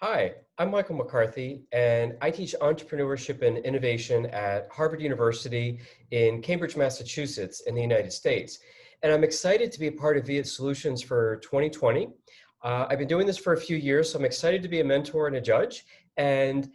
Hi, I'm Michael McCarthy, and I teach entrepreneurship and innovation at Harvard University in Cambridge, Massachusetts, in the United States. And I'm excited to be a part of VietSolutions for 2020. I've been doing this for a few years, so I'm excited to be a mentor and a judge. And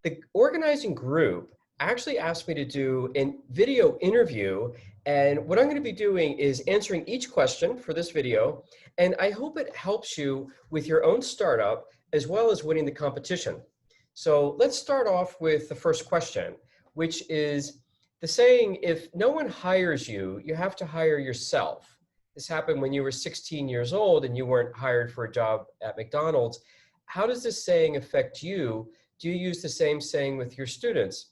the organizing group actually asked me to do a video interview. And what I'm going to be doing is answering each question for this video. And I hope it helps you with your own startup as well as winning the competition. So let's start off with the first question, which is the saying, if no one hires you, you have to hire yourself. This happened when you were 16 years old and you weren't hired for a job at McDonald's. How does this saying affect you? Do you use the same saying with your students?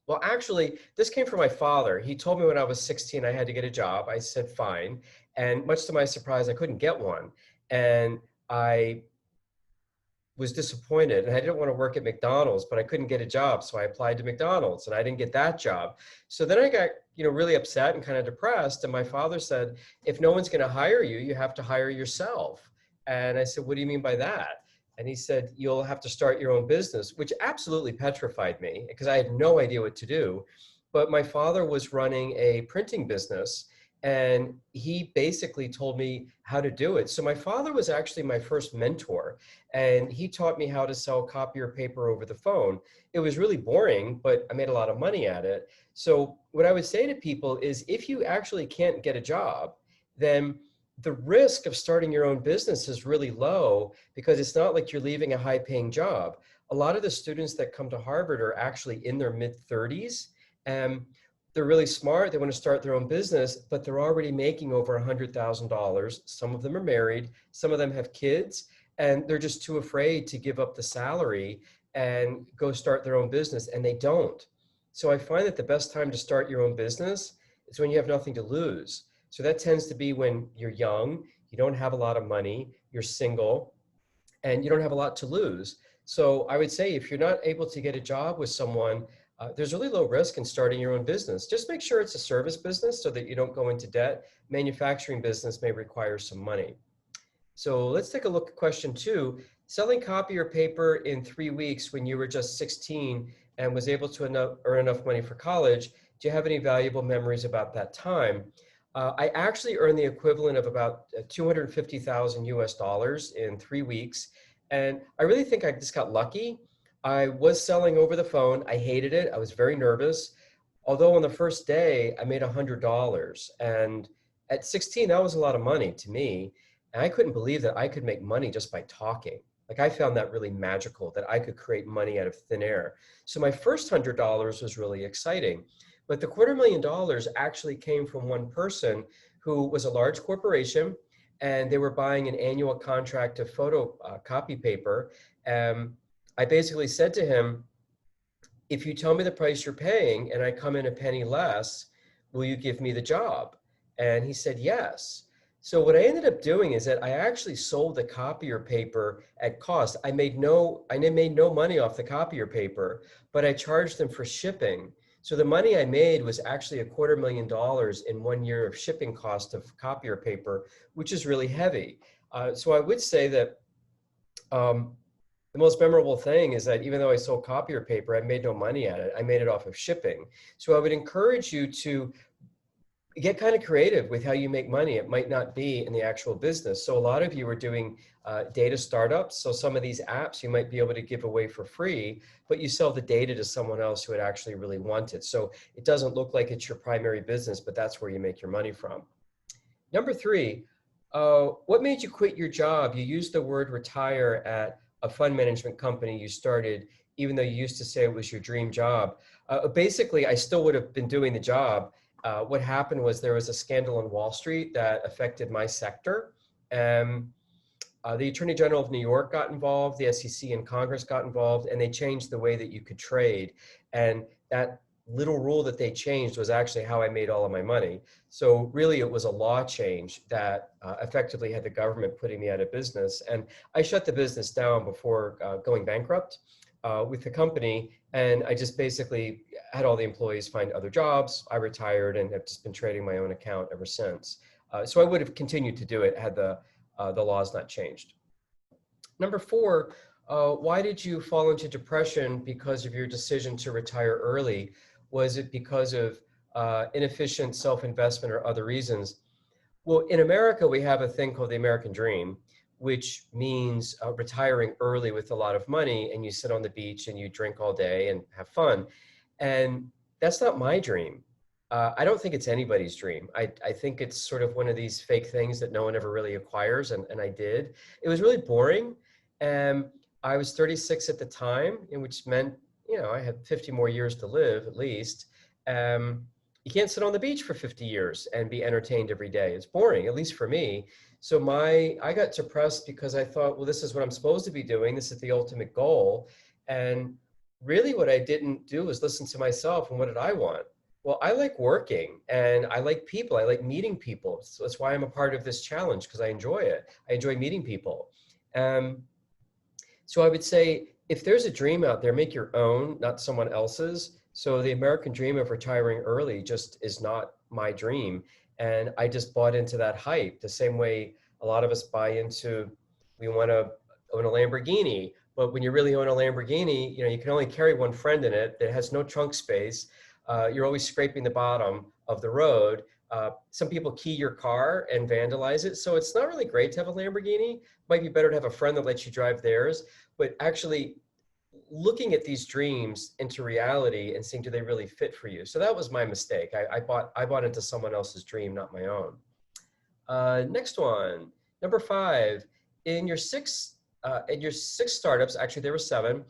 Well, actually, this came from my father. He told me when I was 16 I had to get a job. I said, fine. And much to my surprise, I couldn't get one. And I was disappointed, and I didn't want to work at McDonald's, but I couldn't get a job. So I applied to McDonald's and I didn't get that job. So then I got, really upset and kind of depressed. And my father said, if no one's going to hire you, you have to hire yourself. And I said, what do you mean by that? And he said, you'll have to start your own business, which absolutely petrified me because I had no idea what to do. But my father was running a printing business and he basically told me how to do it. So my father was actually my first mentor, and he taught me how to sell copier paper over the phone. It was really boring, but I made a lot of money at it. So what I would say to people is if you actually can't get a job, then the risk of starting your own business is really low because it's not like you're leaving a high-paying job. A lot of the students that come to Harvard are actually in their mid-30s, and they're really smart. They want to start their own business, but they're already making over $100,000. Some of them are married, some of them have kids, and they're just too afraid to give up the salary and go start their own business, and they don't. So I find that the best time to start your own business is when you have nothing to lose. So that tends to be when you're young, you don't have a lot of money, you're single, and you don't have a lot to lose. So I would say if you're not able to get a job with someone, there's really low risk in starting your own business. Just make sure it's a service business so that you don't go into debt. Manufacturing business may require some money. So let's take a look at question 2. Selling copier paper in 3 weeks when you were just 16 and was able to earn enough money for college. Do you have any valuable memories about that time? I actually earned the equivalent of about 250,000 US dollars in 3 weeks. And I really think I just got lucky. I was selling over the phone. I hated it. I was very nervous. Although on the first day, I made $100. And at 16, that was a lot of money to me. And I couldn't believe that I could make money just by talking. Like I found that really magical, that I could create money out of thin air. So my first $100 was really exciting. But the $250,000 actually came from one person who was a large corporation, and they were buying an annual contract of photocopy paper. I basically said to him, if you tell me the price you're paying and I come in a penny less, will you give me the job? And he said, yes. So what I ended up doing is that I actually sold the copier paper at cost. I made no money off the copier paper, but I charged them for shipping. So the money I made was actually $250,000 in 1 year of shipping cost of copier paper, which is really heavy. So I would say that the most memorable thing is that even though I sold copier paper, I made no money at it. I made it off of shipping. So I would encourage you to get kind of creative with how you make money. It might not be in the actual business. So a lot of you are doing data startups. So some of these apps you might be able to give away for free, but you sell the data to someone else who would actually really want it. So it doesn't look like it's your primary business, but that's where you make your money from. Number 3, what made you quit your job? You used the word retire at a fund management company you started, even though you used to say it was your dream job. Basically, I still would have been doing the job. What happened was there was a scandal in Wall Street that affected my sector. The Attorney General of New York got involved, the SEC and Congress got involved, and they changed the way that you could trade. And that little rule that they changed was actually how I made all of my money. So really it was a law change that effectively had the government putting me out of business. And I shut the business down before going bankrupt with the company. And I just basically had all the employees find other jobs. I retired and have just been trading my own account ever since. So I would have continued to do it had the laws not changed. Number four, why did you fall into depression because of your decision to retire early? Was it because of inefficient self-investment or other reasons? Well, in America, we have a thing called the American Dream, which means retiring early with a lot of money, and you sit on the beach and you drink all day and have fun. And that's not my dream. I don't think it's anybody's dream. I think it's sort of one of these fake things that no one ever really acquires, and I did. It was really boring. And I was 36 at the time, which meant, I had 50 more years to live at least. You can't sit on the beach for 50 years and be entertained every day. It's boring, at least for me. So I got depressed because I thought, well, this is what I'm supposed to be doing. This is the ultimate goal. And really what I didn't do was listen to myself and what did I want? Well, I like working and I like people. I like meeting people. So that's why I'm a part of this challenge, because I enjoy it. I enjoy meeting people. So I would say, if there's a dream out there, make your own, not someone else's. So the American dream of retiring early just is not my dream. And I just bought into that hype the same way a lot of us buy into, we want to own a Lamborghini. But when you really own a Lamborghini, you can only carry one friend in it. It has no trunk space. You're always scraping the bottom of the road. Some people key your car and vandalize it. So it's not really great to have a Lamborghini. Might be better to have a friend that lets you drive theirs. But actually looking at these dreams into reality and seeing, do they really fit for you? So that was my mistake. I bought into someone else's dream, not my own. Next one, number five, in your six startups, actually there were seven,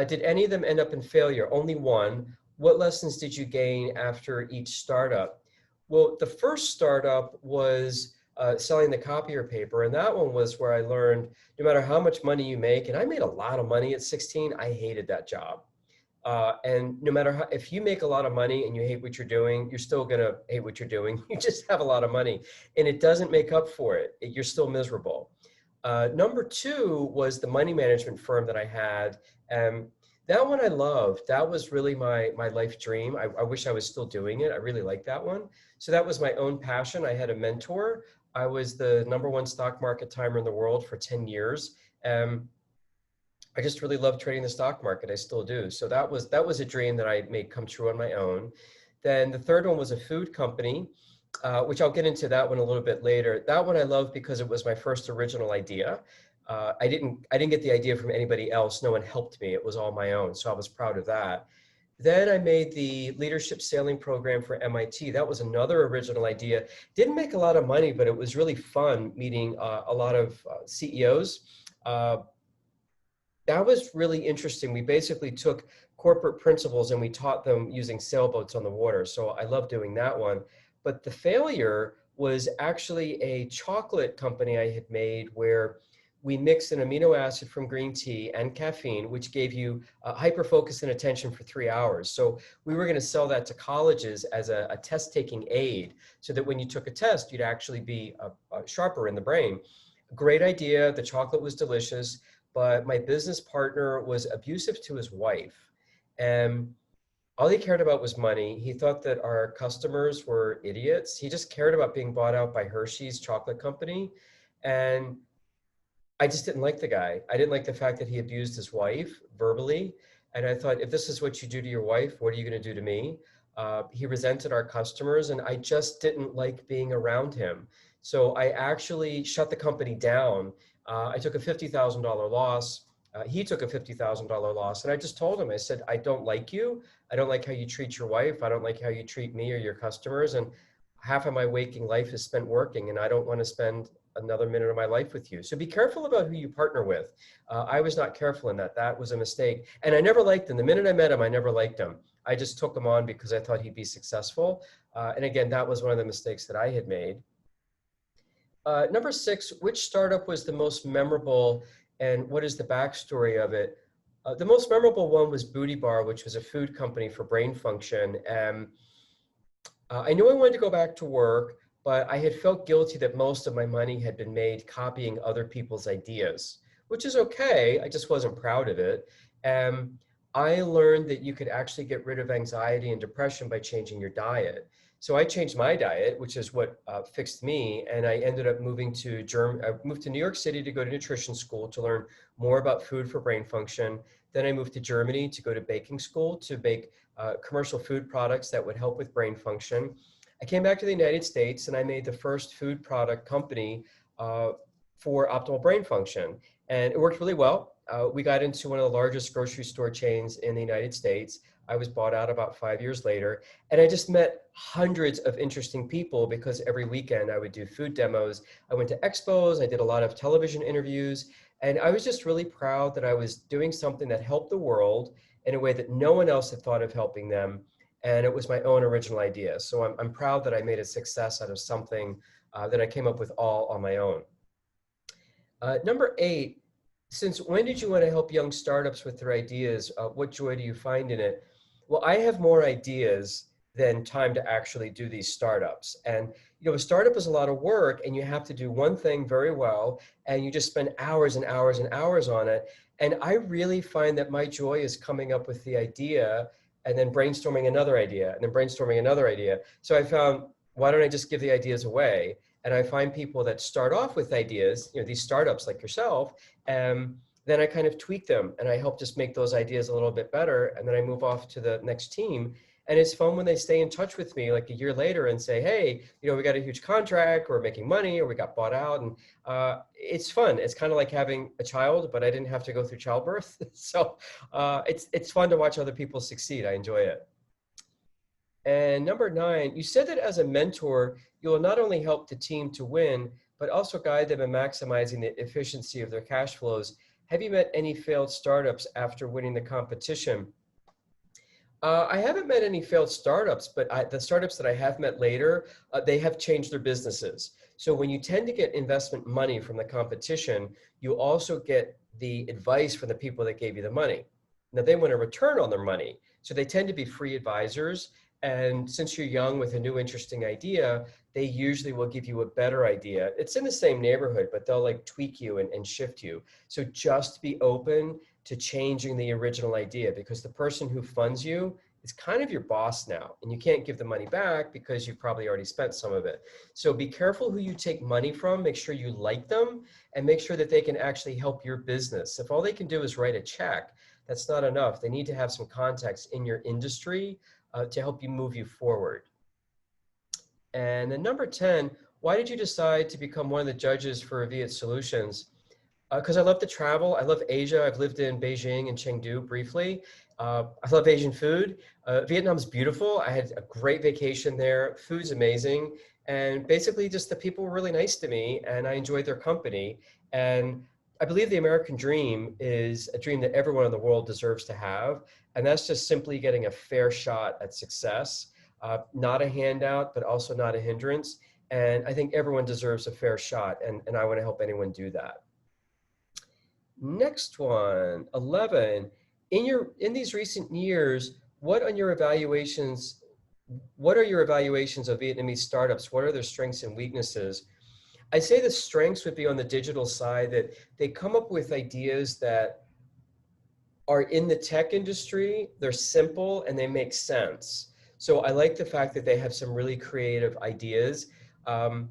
did any of them end up in failure? Only one. What lessons did you gain after each startup? Well, the first startup was selling the copier paper. And that one was where I learned no matter how much money you make, and I made a lot of money at 16, I hated that job. And no matter how, if you make a lot of money and you hate what you're doing, you're still gonna hate what you're doing. You just have a lot of money and it doesn't make up for it. You're still miserable. Number two was the money management firm that I had. That one I loved. That was really my life dream. I wish I was still doing it. I really liked that one. So that was my own passion. I had a mentor. I was the #1 stock market timer in the world for 10 years. I just really love trading the stock market. I still do. So that was a dream that I made come true on my own. Then the third one was a food company, which I'll get into that one a little bit later. That one I love because it was my first original idea. I didn't get the idea from anybody else. No one helped me. It was all my own. So I was proud of that. Then I made the leadership sailing program for MIT. That was another original idea. Didn't make a lot of money, but it was really fun meeting a lot of CEOs. That was really interesting. We basically took corporate principles and we taught them using sailboats on the water. So I love doing that one. But the failure was actually a chocolate company I had made where we mixed an amino acid from green tea and caffeine, which gave you hyperfocus and attention for 3 hours. So we were going to sell that to colleges as a test-taking aid so that when you took a test, you'd actually be sharper in the brain. Great idea. The chocolate was delicious, but my business partner was abusive to his wife. And all he cared about was money. He thought that our customers were idiots. He just cared about being bought out by Hershey's chocolate company. And I just didn't like the guy. I didn't like the fact that he abused his wife verbally. And I thought, if this is what you do to your wife, what are you going to do to me? He resented our customers, and I just didn't like being around him. So I actually shut the company down. I took a $50,000 loss. He took a $50,000 loss. And I just told him, I said, I don't like you. I don't like how you treat your wife. I don't like how you treat me or your customers. And half of my waking life is spent working, and I don't want to spend another minute of my life with you. So be careful about who you partner with. I was not careful in that. That was a mistake. And I never liked him. The minute I met him, I never liked him. I just took him on because I thought he'd be successful. And again, that was one of the mistakes that I had made. Number six, which startup was the most memorable and what is the backstory of it? The most memorable one was Booty Bar, which was a food company for brain function. I knew I wanted to go back to work, but I had felt guilty that most of my money had been made copying other people's ideas, which is okay. I just wasn't proud of it. I learned that you could actually get rid of anxiety and depression by changing your diet. So I changed my diet, which is what fixed me, and I ended up moving to Germany. I moved to New York City to go to nutrition school to learn more about food for brain function. Then I moved to Germany to go to baking school to bake commercial food products that would help with brain function. I came back to the United States and I made the first food product company uh, for optimal brain function. And it worked really well. We got into one of the largest grocery store chains in the United States. I was bought out about 5 years later. And I just met hundreds of interesting people because every weekend I would do food demos. I went to expos, I did a lot of television interviews, and I was just really proud that I was doing something that helped the world in a way that no one else had thought of helping them. And it was my own original idea. So I'm proud that I made a success out of something that I came up with all on my own. Number 8, since when did you want to help young startups with their ideas? What joy do you find in it? Well, I have more ideas than time to actually do these startups. And a startup is a lot of work, and you have to do one thing very well, and you just spend hours and hours and hours on it. And I really find that my joy is coming up with the idea and then brainstorming another idea and then brainstorming another idea. So I found, why don't I just give the ideas away? And I find people that start off with ideas, these startups like yourself, then I kind of tweak them and I help just make those ideas a little bit better. And then I move off to the next team. And it's fun when they stay in touch with me like a year later and say, hey, we got a huge contract, or we're making money, or we got bought out. And it's fun. It's kind of like having a child, but I didn't have to go through childbirth. So it's fun to watch other people succeed. I enjoy it. And number 9, you said that as a mentor, you will not only help the team to win, but also guide them in maximizing the efficiency of their cash flows. Have you met any failed startups after winning the competition? I haven't met any failed startups, but the startups that I have met later, they have changed their businesses. So when you tend to get investment money from the competition, you also get the advice from the people that gave you the money. Now they want a return on their money. So they tend to be free advisors. And since you're young with a new interesting idea, they usually will give you a better idea. It's in the same neighborhood, but they'll like tweak you and shift you. So just be open to changing the original idea, because the person who funds you is kind of your boss now, and you can't give the money back because you've probably already spent some of it. So be careful who you take money from, make sure you like them, and make sure that they can actually help your business. If all they can do is write a check, that's not enough. They need to have some context in your industry to help you move you forward. And then number 10, why did you decide to become one of the judges for VietSolutions? Because I love to travel. I love Asia. I've lived in Beijing and Chengdu briefly. I love Asian food. Vietnam's beautiful. I had a great vacation there. Food's amazing. And basically just the people were really nice to me, and I enjoyed their company. And I believe the American dream is a dream that everyone in the world deserves to have. And that's just simply getting a fair shot at success, not a handout, but also not a hindrance. And I think everyone deserves a fair shot, and I want to help anyone do that. Next one, 11. In these recent years, what are your evaluations of Vietnamese startups? What are their strengths and weaknesses? I say the strengths would be on the digital side, that they come up with ideas that are in the tech industry, they're simple and they make sense. So I like the fact that they have some really creative ideas, and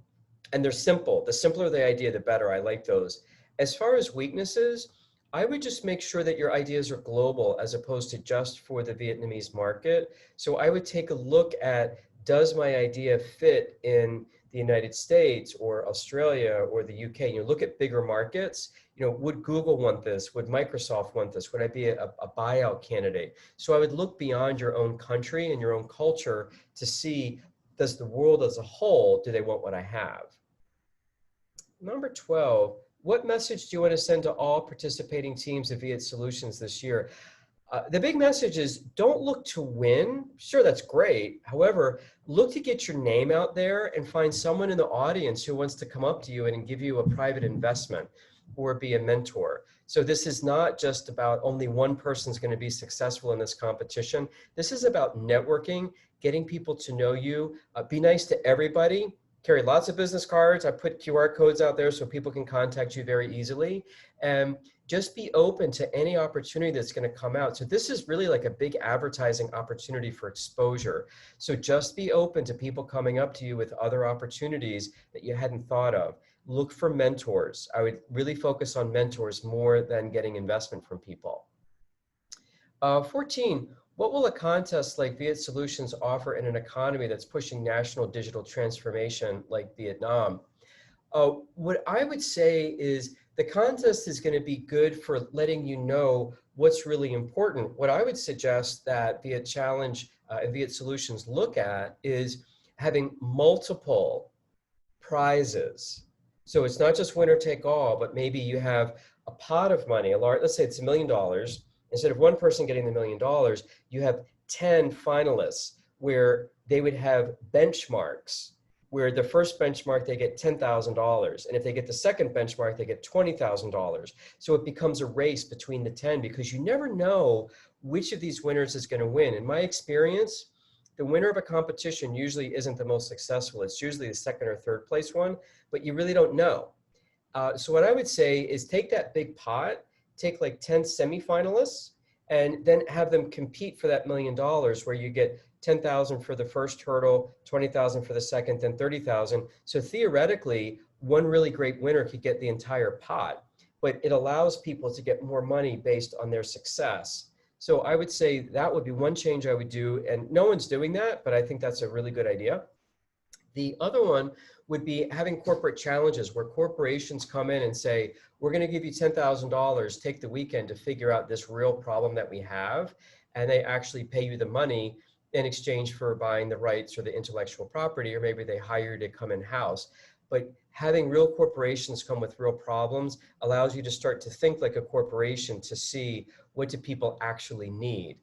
they're simple. The simpler the idea, the better. I like those. As far as weaknesses, I would just make sure that your ideas are global as opposed to just for the Vietnamese market. So I would take a look at, does my idea fit in the United States or Australia or the UK? Look at bigger markets. Would Google want this? Would Microsoft want this? Would I be a buyout candidate? So I would look beyond your own country and your own culture to see, does the world as a whole, do they want what I have? Number 12, what message do you want to send to all participating teams of VietSolutions this year? The big message is, don't look to win. Sure, that's great. However, look to get your name out there and find someone in the audience who wants to come up to you and give you a private investment or be a mentor. So this is not just about only one person's going to be successful in this competition. This is about networking, getting people to know you. Be nice to everybody. carry lots of business cards. I put QR codes out there so people can contact you very easily. And just be open to any opportunity that's going to come out. So this is really like a big advertising opportunity for exposure. So just be open to people coming up to you with other opportunities that you hadn't thought of. Look for mentors. I would really focus on mentors more than getting investment from people. 14, what will a contest like VietSolutions offer in an economy that's pushing national digital transformation like Vietnam? What I would say is the contest is going to be good for letting you know what's really important. What I would suggest that Viet Challenge and VietSolutions look at is having multiple prizes. So it's not just winner take all, but maybe you have a pot of money, a large, let's say it's $1 million. Instead of one person getting the $1 million, you have 10 finalists where they would have benchmarks, where the first benchmark, they get $10,000. And if they get the second benchmark, they get $20,000. So it becomes a race between the 10 because you never know which of these winners is going to win. In my experience, the winner of a competition usually isn't the most successful. It's usually the second or third place one, but you really don't know. So what I would say is take that big pot, take like 10 semifinalists, and then have them compete for that $1 million where you get 10,000 for the first hurdle, 20,000 for the second, then 30,000. So theoretically, one really great winner could get the entire pot, but it allows people to get more money based on their success. So I would say that would be one change I would do, and no one's doing that, but I think that's a really good idea. The other one would be having corporate challenges where corporations come in and say, we're going to give you $10,000, take the weekend to figure out this real problem that we have. And they actually pay you the money in exchange for buying the rights or the intellectual property, or maybe they hire you to come in-house. But having real corporations come with real problems allows you to start to think like a corporation to see what do people actually need,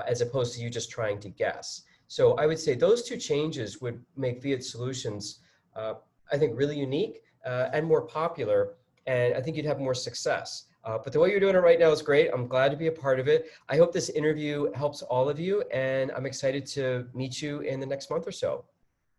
as opposed to you just trying to guess. So I would say those two changes would make VietSolutions, I think, really unique and more popular, and I think you'd have more success. But the way you're doing it right now is great. I'm glad to be a part of it. I hope this interview helps all of you, and I'm excited to meet you in the next month or so.